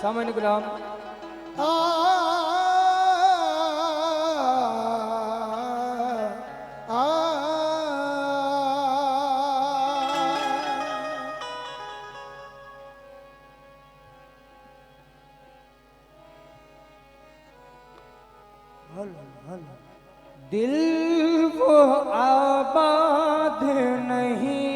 सामान्य गुलाम दिल वो आबाद नहीं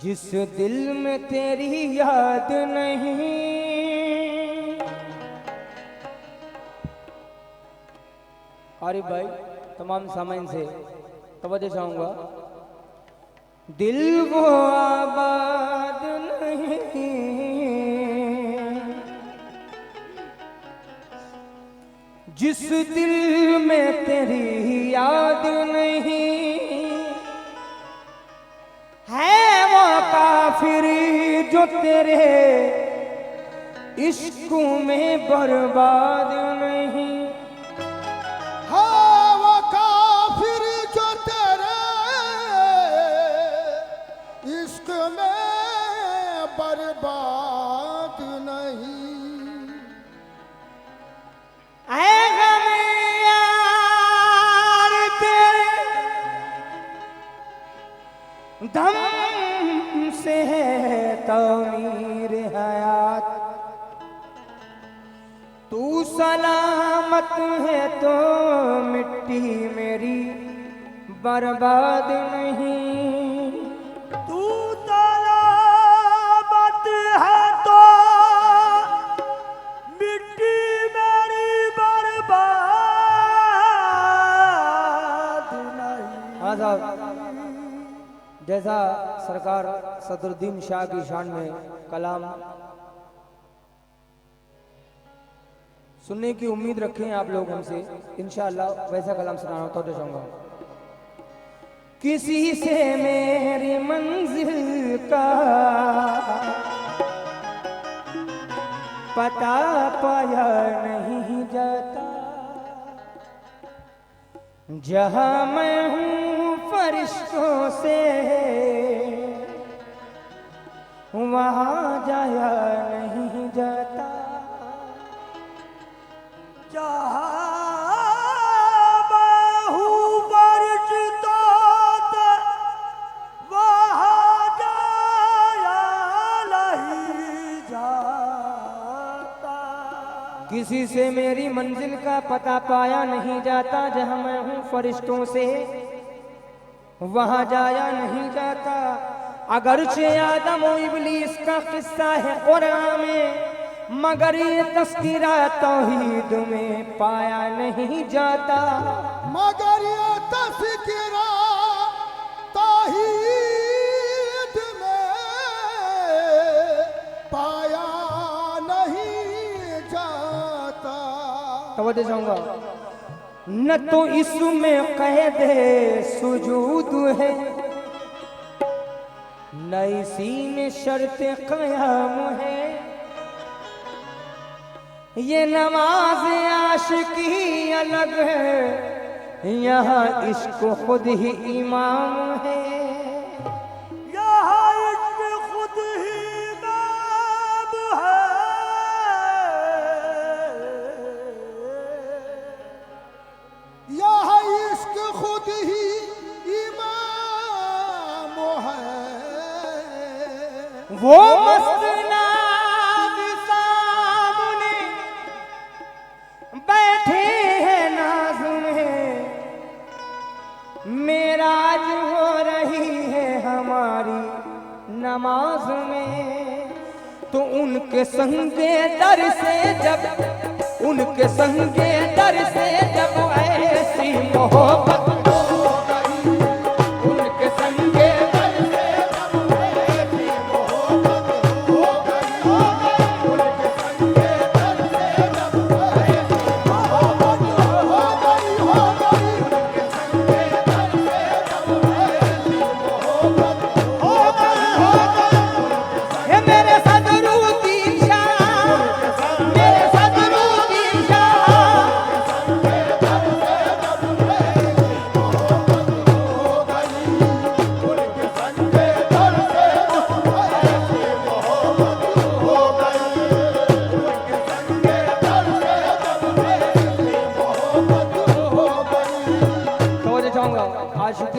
जिस दिल में तेरी याद नहीं। आरिफ भाई तमाम सामाइन से तवज्जो चाहूंगा। दिल वो आबाद नहीं जिस दिल में तेरी याद नहीं, है वो काफिर जो तेरे इश्क में बर्बाद नहीं। हाँ वो काफिर जो तेरे इश्क में बर्बाद नहीं। दम से है तमीर हयात, तू सलामत है तो मिट्टी मेरी बर्बाद नहीं। तू सलामत है तो मिट्टी मेरी बर्बाद नहीं। हाँ साहब, जैसा सरकार सदरुद्दीन शाह की शान में कलाम सुनने की उम्मीद रखें आप लोग हमसे, इंशाअल्लाह वैसा कलाम सुनाना तो चाहूंगा। किसी से मेरी मंजिल का पता पाया नहीं जाता, जहां मैं हूँ फरिश्तों से वहां जाया नहीं जाता। जहां मैं हूँ फरिश्तों से वहां जाया नहीं जाता। किसी से मेरी मंजिल का पता पाया नहीं जाता, जहां मैं हूँ फरिश्तों से वहां जाया नहीं जाता। अगरचे आदम और इब्लीस का किस्सा है कुरान में, मगर ये तस्कीरा तौहीद में पाया नहीं जाता। मगर ये तस्कीरा तौहीद में पाया नहीं जाता। तवज्जो चाहूंगा, न तो इसमें कैद सुजूद है, न इसी में शर्त क़याम है। ये नमाज आशिकी अलग है, यहाँ इश्क खुद ही इमाम है। यहाँ इश्क खुद ही इमाम है। यहाँ इश्क खुद ही इमाम है। वो मस्तनाब सामने बैठे हैं नाज़ में, मेराज हो रही है हमारी नमाज में। तो उनके संगे दर से जब, उनके संगे दर से जब ऐसी मोहब्बत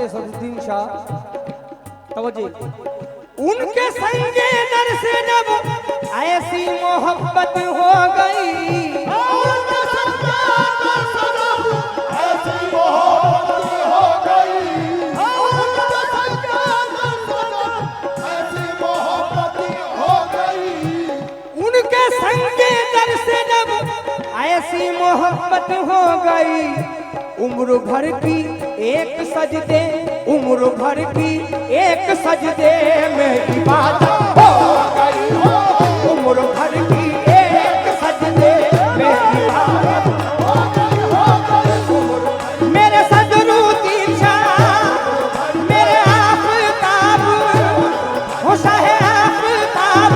सदुद्दीन शाह, तवज्जो, उनके संगे दर से जब ऐसी मोहब्बत हो गई, उनके संगे दर से जब ऐसी मोहब्बत हो गई, उनके संगे दर से जब ऐसी मोहब्बत हो गई, उनके संगे दर से जब ऐसी मोहब्बत हो गई। उम्र भर की एक सजदे, उम्र भर की एक सजदे में इबादत हो गई। उम्र भर की एक सजदे में इबादत हो गई। मेरे सदरुद्दीन शाह, मेरे आफताब, हो शाह आफताब,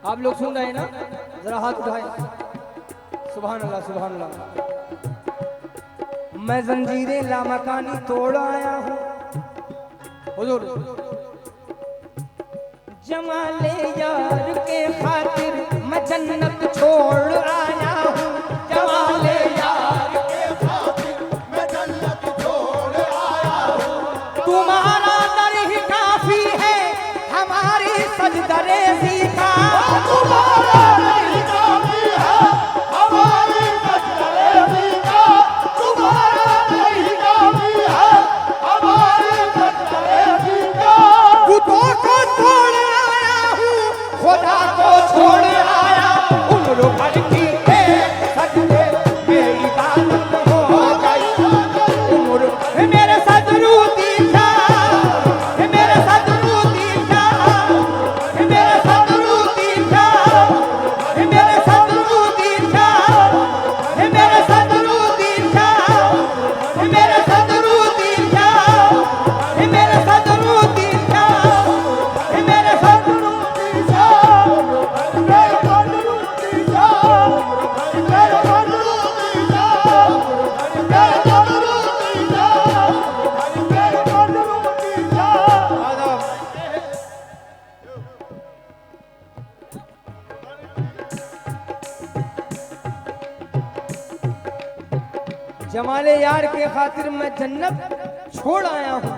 आप लोग सुन रहे हैं ना? जरा हाथ उठाएं। सुभान अल्लाह, सुभान अल्लाह। मैं जंजीरें लामकानी तोड़ आया हूँ हुजूर, जमाले यार के खातिर मैं जन्नत छोड़ आया हूँ। जमाले यार के खातिर मैं जन्नत छोड़ आया हूँ। तुम्हारा दर ही काफी है हमारी सजदरे सीखा। तुम्हारा दर ही काफी है हमारी सजदरे सीखा। तुम्हारा दर ही काफी है हमारी सजदरे सीखा। बुतों को तोड़ आया हूँ खुदा जमाले यार के खातिर मैं जन्नत छोड़ आया हूँ।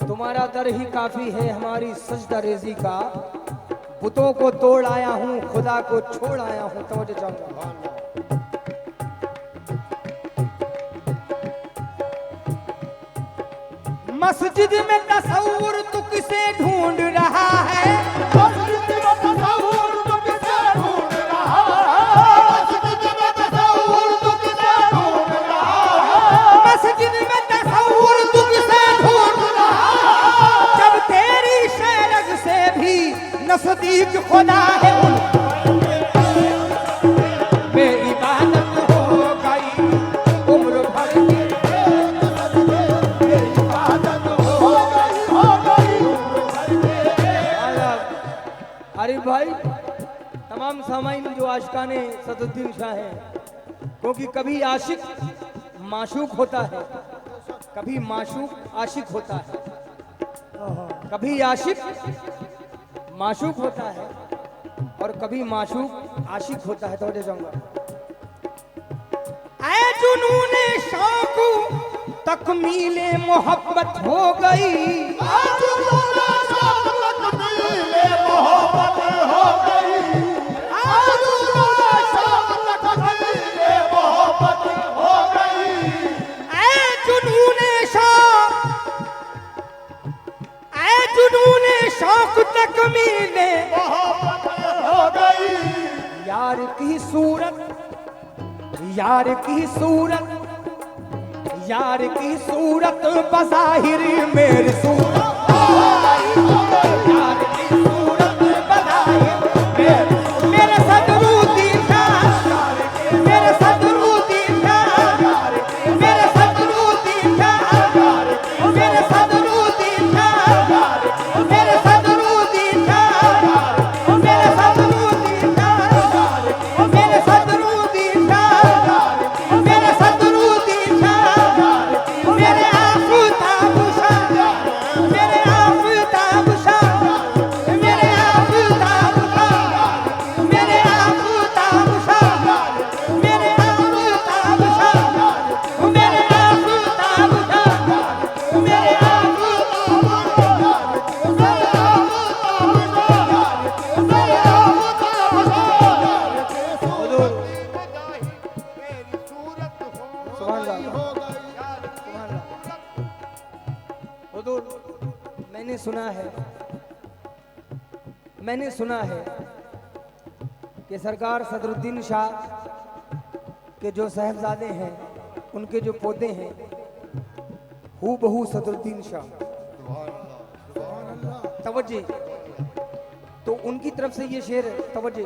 तुम्हारा दर ही काफी है हमारी सजदा रेजी का। बुतों को तोड़ आया हूँ, खुदा को छोड़ आया हूँ। तवज्जो चाहूंगा। मस्जिद में तसव्वुर तू किसे ढूंढ रहा है? मस्जिद में तसव्वुर तू किसे ढूंढ रहा है? मस्जिद में तसव्वुर तू किसे ढूंढ रहा है? मस्जिद में तसव्वुर तू किसे ढूंढ रहा है? जब तेरी शरग से भी नजदीक खुदा है, बेइबादत हो गई उम्र भर की। अरे भाई, तमाम सामाइन जो आशिकाने सदरुद्दीन शाह हैं, क्योंकि कभी आशिक माशूक होता है, कभी माशूक आशिक होता है, कभी आशिक माशूक होता है और कभी माशूक आशिक होता है। तो जाऊंगा। ऐ जुनूने शौक तकमीले मोहब्बत हो गई। जुनूने शौक तकमीले मोहब्बत हो गई। जुनूने शौक तकमीले मोहब्बत हो गई। ऐ जुनूने शौक तकमीले मोहब्बत हो गई। यार की सूरत, यार की सूरत, यार की सूरत बज़ाहिर मेरी सूरत, यार की सूरत बज़ाहिर मेरे सदरुद्दीन शाह, मेरे सदरुद्दीन शाह, मेरे सदरुद्दीन शाह, मेरे सदरुद्दीन शाह, मेरे सदरुद्दीन शाह, मेरे सदरुद्दीन शाह, मेरे सदरुद्दीन शाह, मेरे सदरुद्दीन शाह, मेरे आफताब शाह, मेरे आफताब शाह, मेरे आफताब शाह, मेरे आफताब शाह, मेरे आफताब शाह, मेरे आफताब शाह, मेरे मैंने सुना है कि सरकार सदरुद्दीन शाह के जो साहबजादे हैं, उनके जो पोते हैं, हूबहू सदरुद्दीन शाह। तवज्जो, तो उनकी तरफ से ये शेर है। तवज्जो।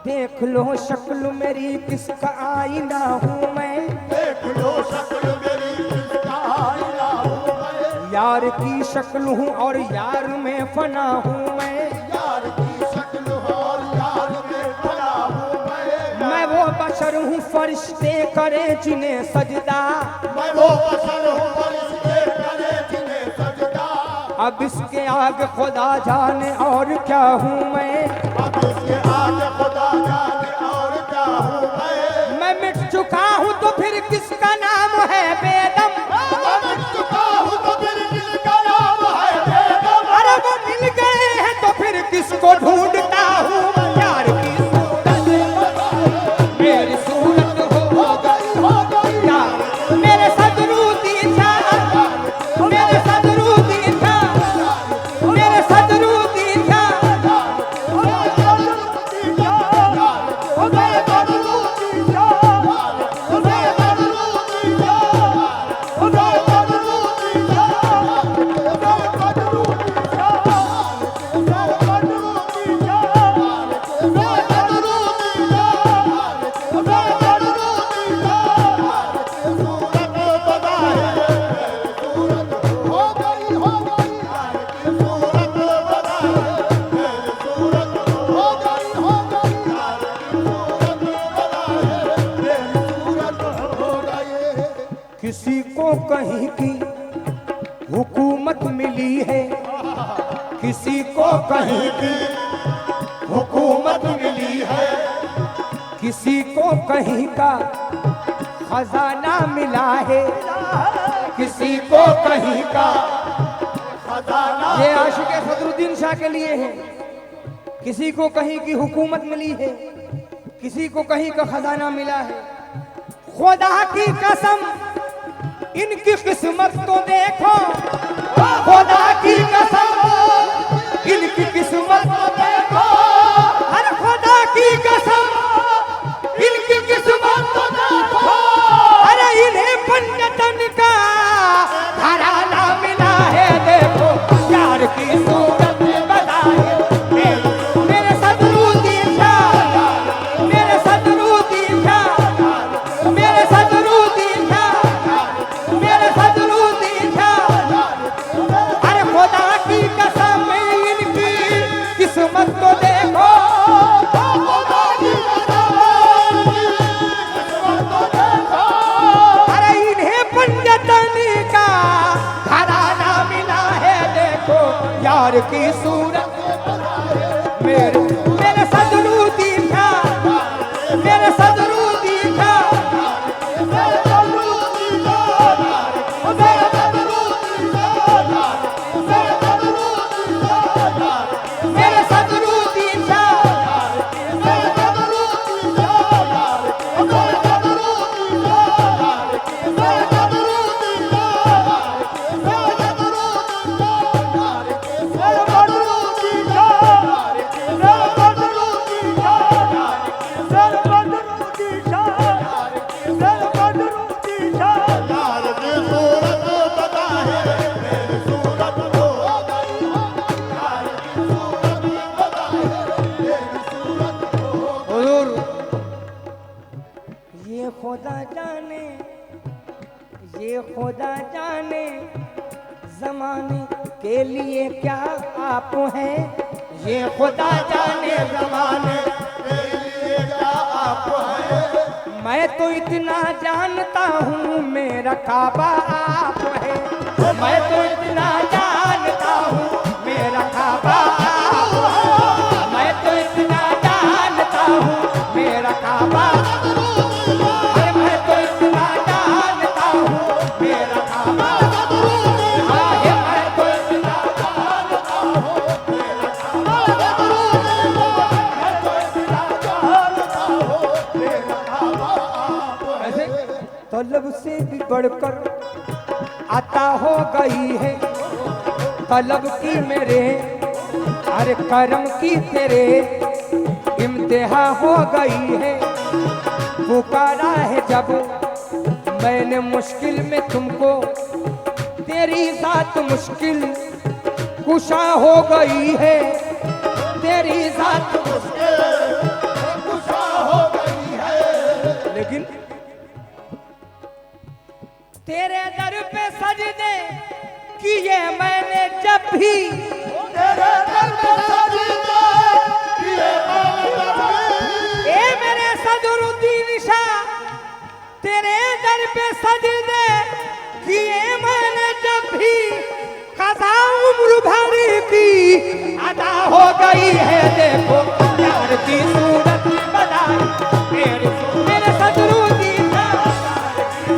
देख लो शक्ल मेरी किसका आईना हूँ मैं, देख लो शक्ल मेरी किसका आईना हूँ मैं। यार की शक्ल हूँ और यार में फना हूँ मैं। यार की शक्ल और यार में फना हूँ मैं वो बशर हूँ फरिश्ते करे जिन्हें सजदा, मैं वो बशर हूँ फरिश्ते करे जिन्हें सजदा। अब इसके आगे खुदा जाने और क्या हूँ मैं। अब इसके आगे खुदा जाने और क्या हूँ मैं मिट चुका हूँ तो फिर किसका नाम है बेदम। मैं मिट चुका हूँ तो फिर किसका नाम है बेदम। अरे वो मिल गए हैं तो फिर किसको ढूंढता हूँ। यार की सूरत मेरी सूरत हो गई यार, मेरे सदरुद्दीन शाह, मेरे सदरुद्दीन शाह, मेरे सदरुद्दीन शाह, किसी को कहीं की हुकूमत मिली है, किसी को कहीं की हुकूमत मिली है, किसी को कहीं का खजाना मिला है किसी को कहीं का। खजाना ये आशिक सदरुद्दीन शाह के लिए है। किसी को कहीं की हुकूमत मिली है, किसी को कहीं का खजाना मिला है। खुदा की कसम इनकी किस्मत तो देखो, खुदा की कसम इनकी किस्मत तो देखो। अरे खुदा की कसम इनकी किस्मत तो देखो। अरे इन्हें पंजतन का घराना मिला है। देखो यार की सूरत बताए मेरे सदरुद्दीन शाह, मेरे सदरुद्दीन शाह, मेरे सदरुद्दीन शाह, मेरे सदरुद्दीन शाह। अरे खुदा की कसम इनकी किस्मत तो देखो। खुदा की कसम किस्मत तो देखो। अरे इन्हें पंजतन का घराना मिला है। देखो यार की सूरत मेरे मेरे सदरुद्दीन शाह, मेरे सदरुद्दीन शाह, मेरे सदरुद्दीन शाह, मेरे सदरुद्दीन शाह, मेरे सदरुद्दीन शाह, मेरे सदरुद्दीन शाह। मेरे सदरुद्दीन शाह, मेरे सदरुद्दीन शाह, मेरे सदरुद्दीन शाह, मेरे यार की सूरत बता है मेरी सूरत हो गई। यार की सूरत बता है मेरी सूरत हो गई। हुजूर ये खुदा जाने, ये खुदा जाने जमाने के लिए क्या आप हैं। ये खुदा जाने जमाने के लिए क्या आप हैं। मैं तो इतना जानता हूँ मेरा काबा आप है। मैं तो इतना जानता हूँ मेरा काबा आप है। मैं तो इतना जानता हूँ मेरा काबा। अरे मैं तो इतना जानता हूँ मेरा काबा। हाँ, ये मैं तो इतना जानता हूँ मेरा काबा। ऐसे तलब से भी बढ़कर आता हो गई है तलब की मेरे। अरे करम की तेरे इम्तिहा हो गई है। पुकारा है जब मैंने मुश्किल में तुमको, तेरी जात मुश्किल कुशा हो गई है। तेरी जात गुस्सा हो गई है। लेकिन तेरे दर पे सजदे किए मैंने जब भी। तेरे दर पे सजदे किए मैंने जब भी। ए मेरे सदरुद्दीन शाह, तेरे दर पे सजदे किए मैंने जब भी। कज़ा उम्र भर की अदा हो गई है। देखो यार की सूरत बनाई मेरे मेरे सदरुद्दीन शाह,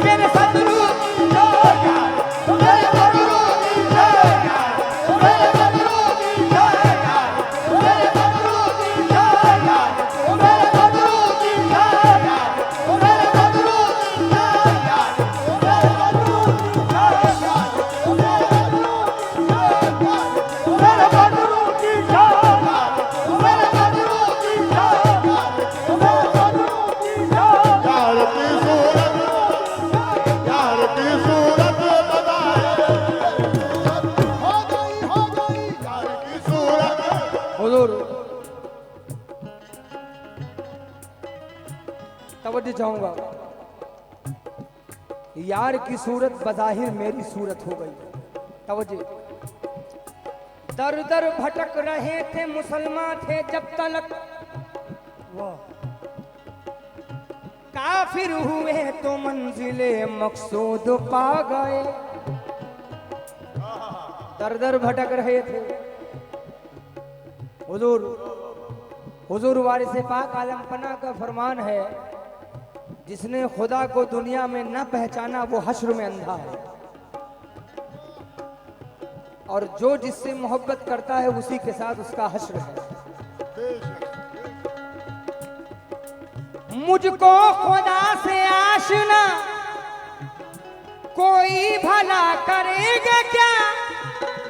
मेरे सदरुद्दीन शाह। मेरे सदरुद्दीन शाह, मेरे सदरुद्दीन शाह, मेरे सदरुद्दीन शाह, मेरे सदरुद्दीन शाह, मेरे सदरुद्दीन तवज्जो चाहूंगा। यार की सूरत बज़ाहिर मेरी सूरत हो गई। तवज्जो। दर दर भटक रहे थे मुसलमान थे जब तलक, काफिर हुए तो मंजिले मकसूद पा गए। दर दर भटक रहे थे। हुजूर वारिस पाक आलम पना का फरमान है, जिसने खुदा को दुनिया में न पहचाना वो हश्र में अंधा है, और जो जिससे मोहब्बत करता है उसी के साथ उसका हश्र है। मुझको खुदा से आशना कोई भला करेगा क्या,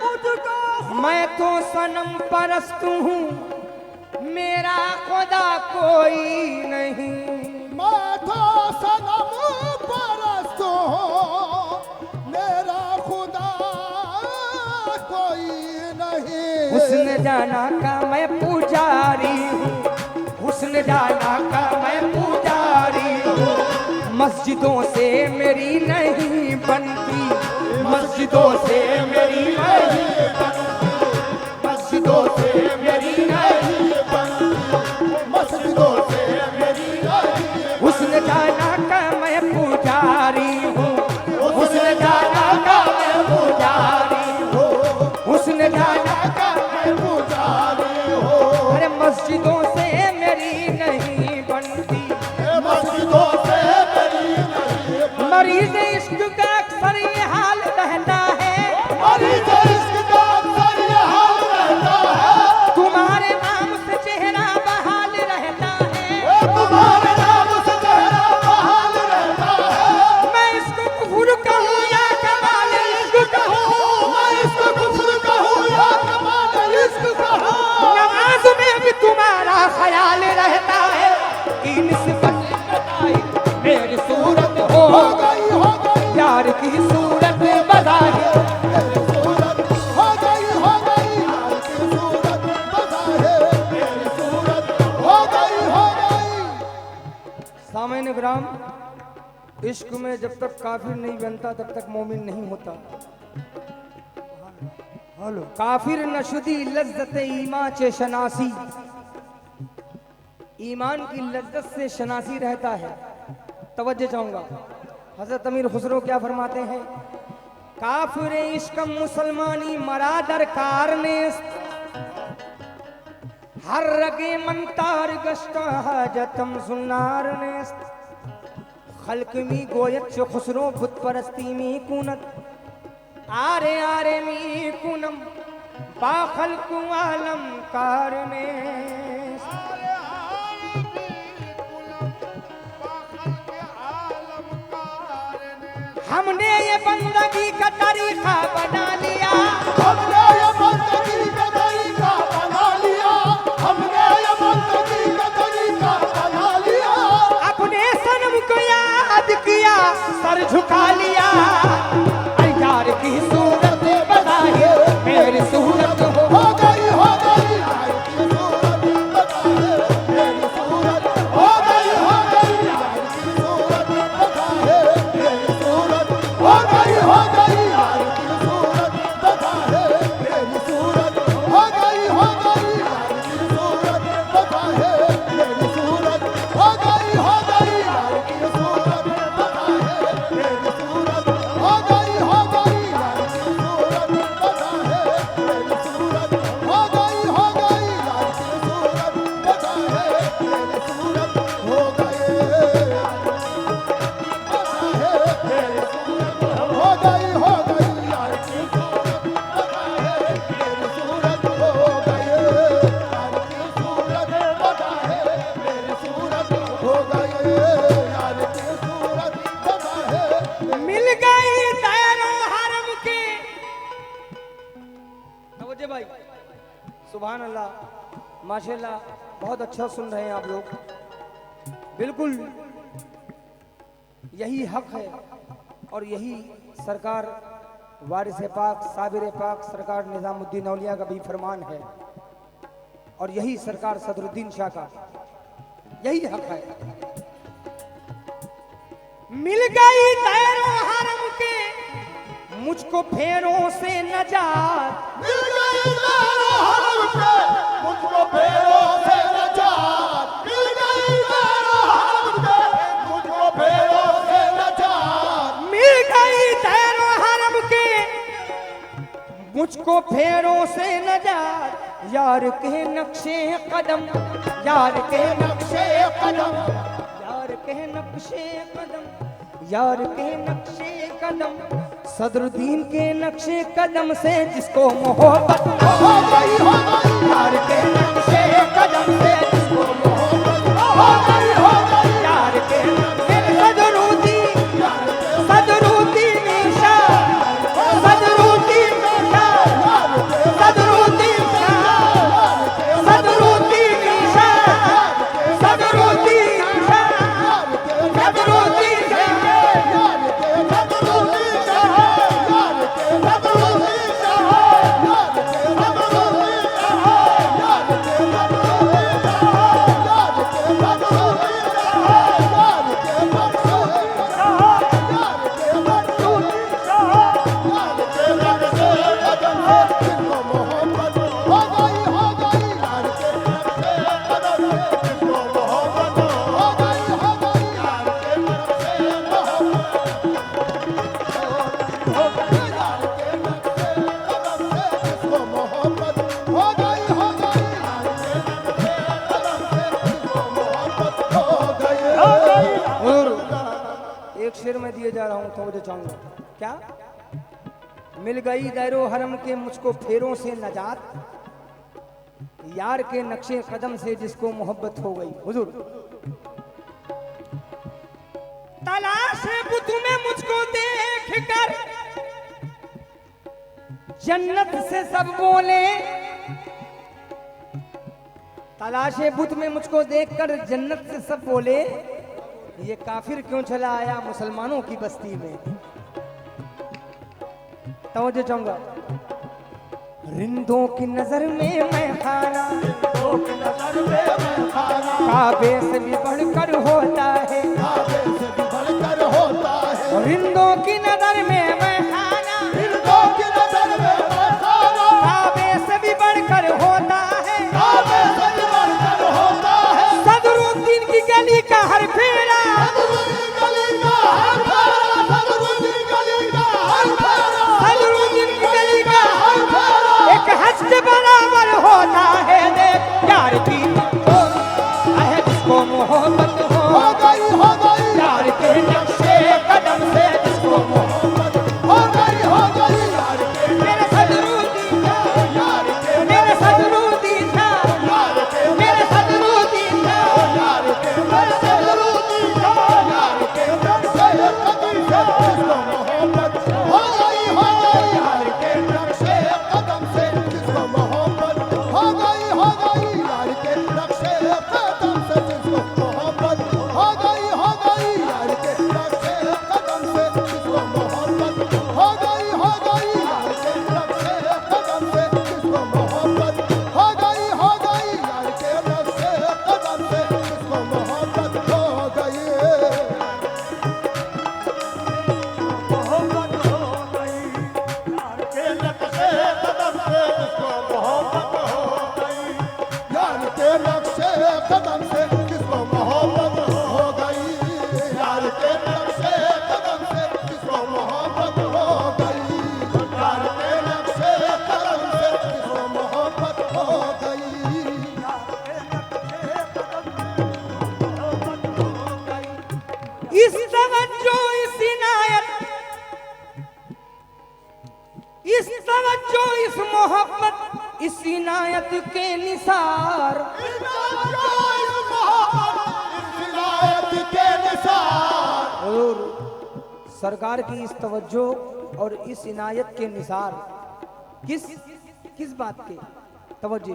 मुझको मैं तो सनम परस्त हूँ, मेरा खुदा कोई नहीं। मैं तो सनम परस्त हूँ, मेरा खुदा कोई नहीं। हुस्न जाना का मैं पुजारी हूँ, हुस्न जाना का मैं पुजारी हूँ, मस्जिदों से मेरी नहीं बनती, मस्जिदों से मेरी नहीं बनती, मस्जिदों से मेरी नहीं बनती, मस्जिदों से मेरी नहीं। हुस्न जाना का मैं पुजारी हूँ, हुस्न जाना का मैं पुजारी हूँ, हुस्न जाना का मैं पुजारी हूँ। अरे मस्जिदों से मेरी नहीं बनती, मस्जिदों से मेरी नहीं बनती। मरीज इश्क का अक्सर ये हाल रहता है, मरीज इश्क का अक्सर ये हाल रहता है। तुम्हारे नाम से चेहरा बहाल रहता है, तुम्हारे नाम से चेहरा बहाल रहता है। मैं इसको कुफर कहूँ या कमाल इश्क कहूँ, मैं इसको कुफ्र कहूँ या कमाल इश्क कहूँ। नमाज में भी तुम्हारा ख्याल रहता है, कि निस्बत बताई मेरी सूरत हो गई यार की सूरत बजाए, मेरी सूरत हो गई यार की सूरत बजाए, मेरी सूरत हो गई। सामान्य ग्राम, इश्क में जब तक काफिर नहीं बनता तब तक मोमिन नहीं होता। हेलो, काफिर नशुदी लज्जत ईमान चे शनासी, ईमान की लज्जत से शनासी रहता है। तवज्जो चाहूंगा, हजरत अमीर खुसरो क्या फरमाते हैं, काफिर इश्क मुसलमानी मरा दरकार ने, हर रगे मंतार गश्ता हाजतम सुनार ने, खल्क मी गोयत चो खुसरो बुत परस्ती मी कुनत, आरे आरे मी कुनम बा खल्क आलम कार ने। हमने ये बंदगी का तरीका बना लिया, हमने ये बंदगी का तरीका बना लिया, हमने ये बंदगी का तरीका बना लिया। अपने सनम को याद किया, सर झुका लिया, यार की सूरत बजाए मेरी सूरत हो गई यार की सूरत बजाए, मेरी सूरत हो गई यार की सूरत बजाए, मेरी सूरत हो गई यार की सूरत बजाए, मेरी सूरत हो गई यार की सूरत बजाए, मेरी सूरत हो गई यार की सूरत बजाए, मेरी सूरत हो गई यार की सूरत बजाए, मेरी सूरत हो गई यार की सूरत बजाए, मेरी सूरत हो गई मेरी सूरत हो गई यार की सूरत बजाए, मेरी सूरत हो गई यार की सूरत बजाए, मेरी सूरत हो गई यार की सूरत बजाए। मिल गई दायरों हरम के। तवज्जो भाई, सुभान अल्लाह, माशाल्लाह, बहुत अच्छा सुन रहे हैं आप लोग। बिल्कुल यही हक है और यही सरकार वारिस पाक साबिर पाक सरकार निजामुद्दीन औलिया का भी फरमान है, और यही सरकार सदरुद्दीन शाह का यही हक है। मिल गई दायरों हरम के मुझको फेरों से नजात, मिल गई दायरों हरम के मुझको फेरों से नजात, मिल गई दायरों हरम के मुझको फेरों से नजात, मिल गई दायरों हरम के मुझको फेरों से नजात, यार के नक्शे कदम, यार के नक्शे कदम, यार के नक्शे कदम, यार के नक्शे कदम, सदरुद्दीन के नक्शे कदम से जिसको मोहब्बत हो गई यार के नक्शे कदम से जिसको मोहब्बत हो गई यार के नक्शे सदरुद्दीन सदरुद्दीन शाह सदरुद्दीन शाह सदरुद्दीन शाह सदरुद्दीन शाह सदरुद्दीन शाह सदरुद्दीन एक शेर में दिए जा रहा हूं तो मुझे चाहूंगा क्या मिल गई दैरो हरम के मुझको फेरों से नजात, यार के नक्शे कदम से जिसको मोहब्बत हो गई। हुजूर तलाश बुत में मुझको देख कर जन्नत से सब बोले, तलाश बुत में मुझको देखकर जन्नत से सब बोले, ये काफिर क्यों चला आया मुसलमानों की बस्ती में। तवज्जो चाहूंगा रिंदों की नजर में मैं खाना, काबे से भी बढ़कर होता है, रिंदों की नजर में मैं खाना, काबे से भी बढ़कर होता है, सदरुद्दीन की गली का हर फेरा, सदरुद्दीन की गली का एक हस्त बराबर होता है। देख यार की है जिसको मोहब्बत हो गई यार के नक्शे कदम से जिसको मोहब्बत हो गई मेरे सदरुद्दीन मेरे सदरुद्दीन मेरे सदरुद्दीन कदम से किसको मोहब्बत हो गई, यार के नक्शे कदम से किसको मोहब्बत हो गई, यार के नक्शे कदम से किसको मोहब्बत हो गई, इस तवज्जो इस इनायत इस तवज्जो इस मोहब्बत इस इनायत के निसार, और सरकार की इस तवज्जो और इस इनायत के निसार किस किस बात के तवज्जो,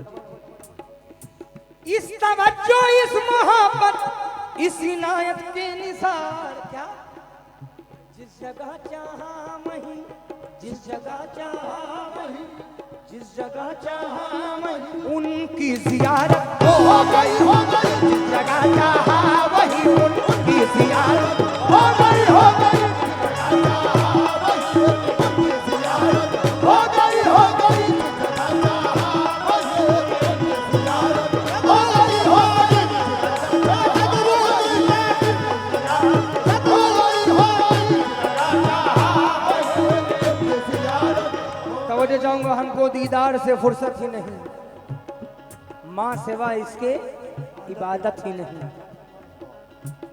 इस तवज्जो इस मोहब्बत इस इनायत के निसार क्या, जिस जगह चाहा वहीं जिस जगह चाहा वहीं जिस जगह चाहा वहीं उनकी जियारत हो गई जिस जगह चाहा वहीं उनकी जियारत हो गई तवज्जो चाहूंगा हमको दीदार से फुर्सत ही नहीं, माँ सिवा इसके इबादत ही नहीं।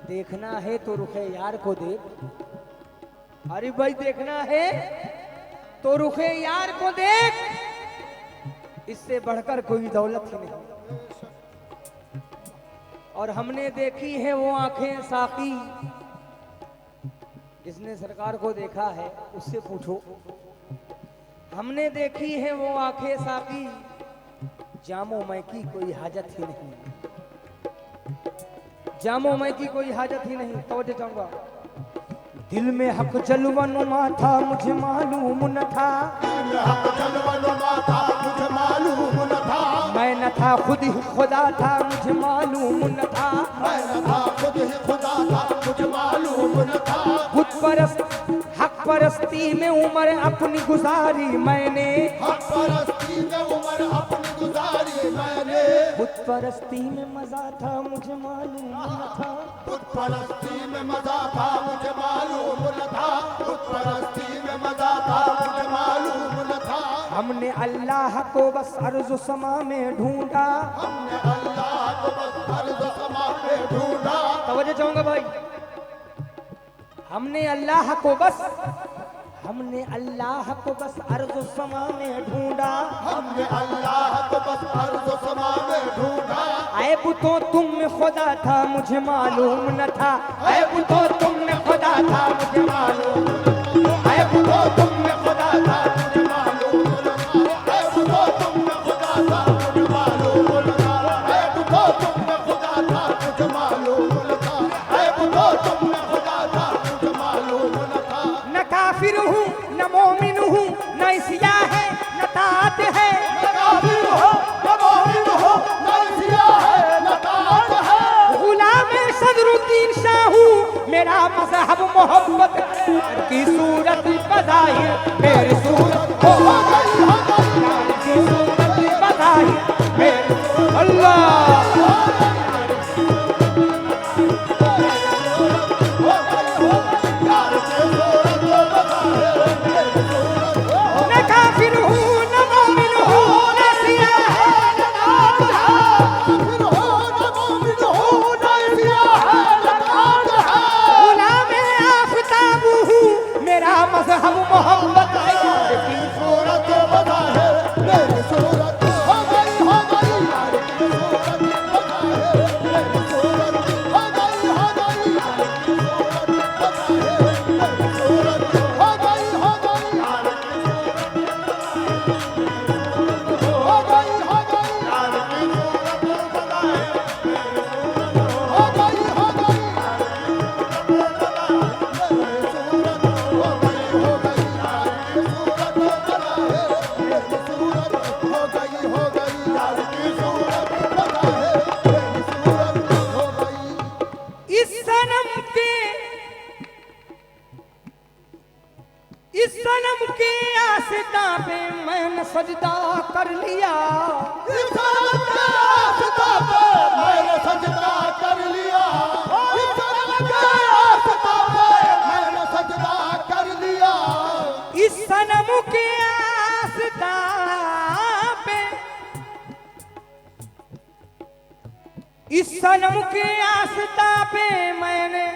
देखना है तो रुखे यार को देख। अरे भाई देखना है तो रुखे यार को देख, इससे बढ़कर कोई दौलत ही नहीं। और हमने देखी है वो आंखें साकी, जिसने सरकार को देखा है उससे पूछो। हमने देखी है वो आंखें साकी, जामो मैं की कोई हाजत ही नहीं, जामो मैं की कोई हाजत ही नहीं। तवज्जो चाहूंगा। दिल में हक जलवनुमा था मुझे मालूम न था, हक जलवनुमा था मुझे मालूम न था, मैं न था खुद ही खुदा था मुझे मालूम न था, मैं न था खुद ही खुदा था मुझे मालूम न था। खुद परस्त हक परस्ती में उम्र अपनी गुजारी मैंने, हक परस्ती में उम्र अपनी गुजारी मैंने, खुद परस्ती में मजा था मुझे मालूम न था, खुद परस्ती में मजा था मुझे मालूम न था, खुद परस्ती में मजा था मुझे मालूम न था। हमने अल्लाह को बस अर्ज़ समा में ढूंढा, हमने अल्लाह को बस अर्ज़ समा में ढूंढा, तवज्जो चाहूंगा भाई। हमने अल्लाह को बस अर्ज़ समा में ढूंढा, हमने अल्लाह को बस अर्ज़ समा में ढूंढा। ऐब तो तुम में खुदा था मुझे मालूम न था, ऐब तो तुम में खुदा था मुझे मालूम, ऐब तो तुम में खुदा था मुझे मालूम न था, ऐब तो तुम में खुदा था मुझे मालूम न था, ऐब तो तुम में खुदा था मुझे मालूम न था, ऐब तो तुम में खुदा था मुझे मालूम न था। न काफिर हूँ न मोमिन हूँ न इसिया है न तात है, न काफिर हो न मोमिन हो न इसिया है न तात है, गुलाम सदरुद्दीन शाह हूँ मेरा मज़हब मोहब्बत की सूरत बज़ाहिर मेरी सूरत हो गई की सूरत बज़ाहिर मेरी अल्लाह। न काफिर हूँ न मोमिन हूँ न सिया है न तात है, काफिर हो न मोमिन हो न इसिया है न तात है, गुलाम आफताब हूँ मेरा मज़हब मोहब्बत की सूरत बता है मेरी सूरत हो गई यार की सूरत बता है मेरी सूरत हो गई यार की सूरत बता है मेरी सूरत हो गई यार की सूरत हो गई यार की सूरत बता है हो गई यार की सूरत बता है मेरी सूरत हो गई। इस सनम के आस्था पे मैंने सजदा कर लिया, इस सनम के आस्था पे मैंने सजदा कर लिया, इस सनम के आस्था पे मैंने सजदा कर लिया, इस सनम के आस्था पे, इस सनम के आस्था पे मैंने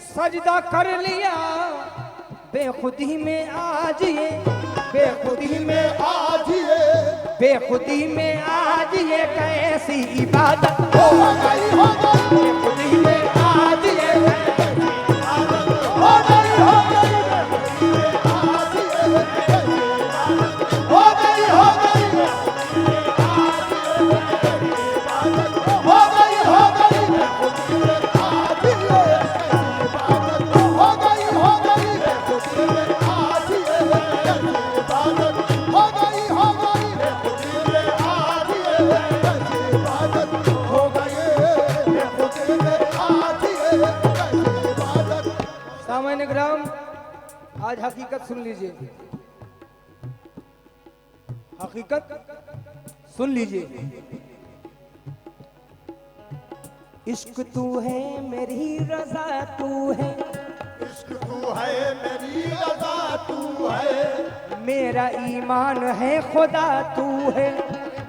सजदा कर लिया। बेखुदी में आज ये, बेखुदी में आज ये बेखुदी में आज ये कैसी इबादत हो गई हो गई बेखुदी में आज ये कैसी इबादत हो गई आज ये हो गई आज ये हो गई आज ये सामान्य ग्राम, आज हकीकत सुन लीजिए, हकीकत सुन लीजिए। इश्क तू है मेरी रजा तू है, इश्क तू है मेरी रज़ा तू है, मेरा ईमान है खुदा तू है,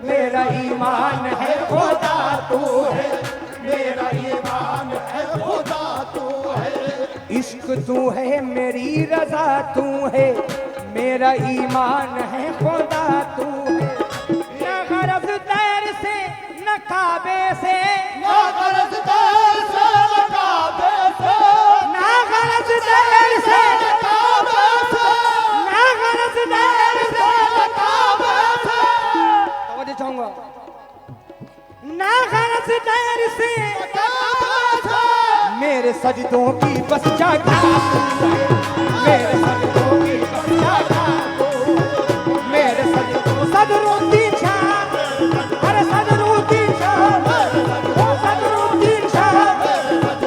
मेरा ईमान है खुदा तू है, मेरा ईमान है खुदा इश्क तू है मेरी रजा तू है, मेरा ईमान है खुदा तू है। न गरज तैर से न काबे से, ना गरज तैर से न काबे से, न गरज तैर से न काबे से, न गरज तैर से न काबे से, तवज्जो चाहूंगा। न गरज तैर से न काबे से, मेरे सजदों की बस जगह तू है, मेरे सजदों की बस जगह तू है, मेरे सजदों सदरुद्दीन शाह, अरे सदरुद्दीन शाह, ओ सदरुद्दीन शाह,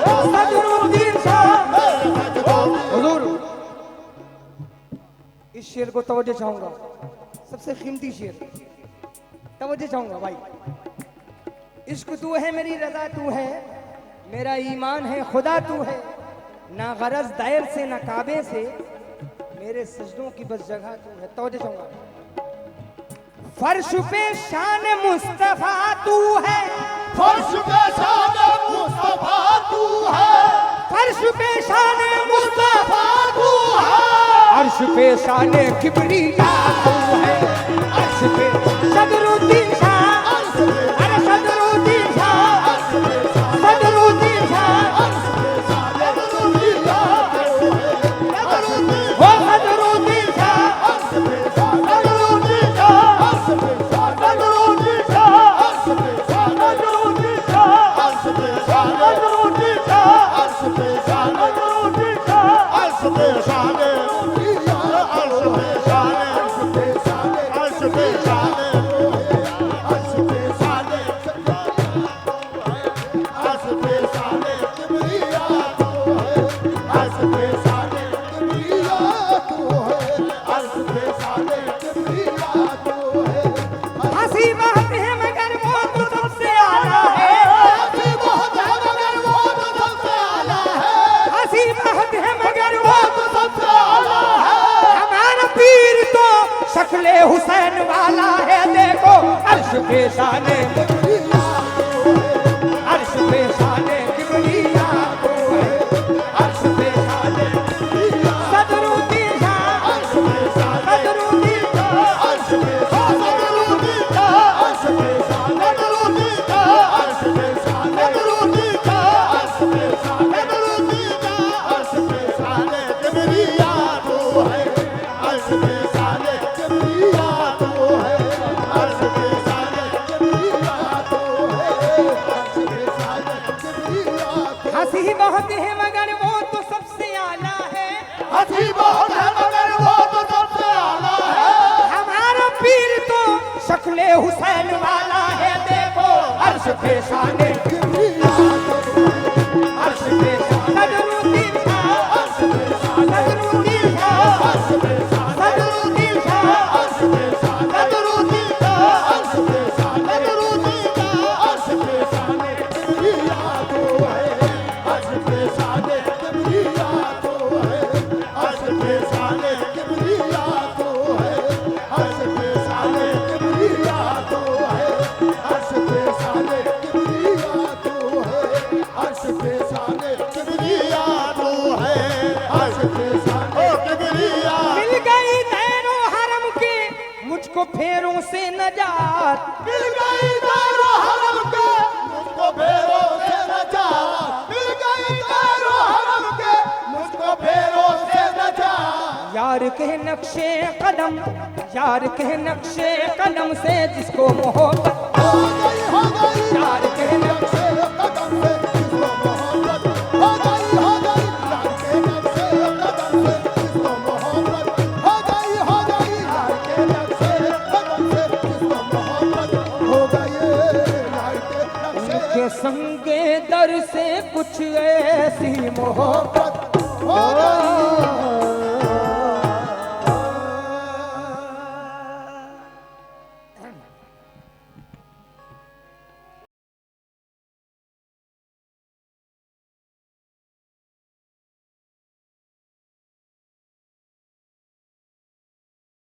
ओ सदरुद्दीन शाह। हुजूर इस शेर को तवज्जो चाहूंगा, सबसे कीमती शेर, तवज्जो चाहूंगा भाई। इश्क तू है मेरी रजा तू है, मेरा ईमान है खुदा तू है, ना गरज दायर से ना काबे से, मेरे सजदों की बस जगह तू है। तवज्जो चाहूंगा। फर्श पे शान मुस्तफा तू है, फर्श पे शान मुस्तफा तू है, फर्श पे शान मुस्तफा तू है, अर्श पे शान किबरिया तू है, अर्श पे सदरुद्दीन शाह, अरे सदरुद्दीन शाह, सदरुद्दीन शाह, वो सदरुद्दीन शाह, हंसी बहुत है मगर वो तो सबसे आला है, हंसी बहुत है मगर वो तो सबसे आला है। हमारा पीर तो शक्ले हुसैन वाला है, देखो अर्श पे शाने, अर्श पे शाने किबरिया तो है, अर्श पे शाने सदरुद्दीन शाह, सदरुद्दीन शाह, हंसी बहुत है मगर वो तो सबसे आला है, हंसी बहुत है मगर वो तो सबसे आला है, हमारा पीर तो शक्ले हुसैन वाला है, देखो अर्श पे शाने, अर्श पे सदरुद्दीन शाह, सदरुद्दीन शाह, सदरुद्दीन शाह, सदरुद्दीन शाह, मिल गई तैरो हरम के मुझको फेरों से नजात, मिल गई दारो हरम के मुझको फेरों से नजात, मिल गई दारो हरम के मुझको फेरों से नजात। यार के नक्शे कदम, यार के नक्शे कदम से जिसको मोहब्बत, हो गई यार के नक्शे कदम से जिसको मोहब्बत, हो गई यार के नक्शे कदम से जिसको मोहब्बत, हो गई यार के नक्शे कदम से जिसको मोहब्बत, हो गई यार के नक्शे उनके संगे दर से कुछ ऐसी मोहब्बत,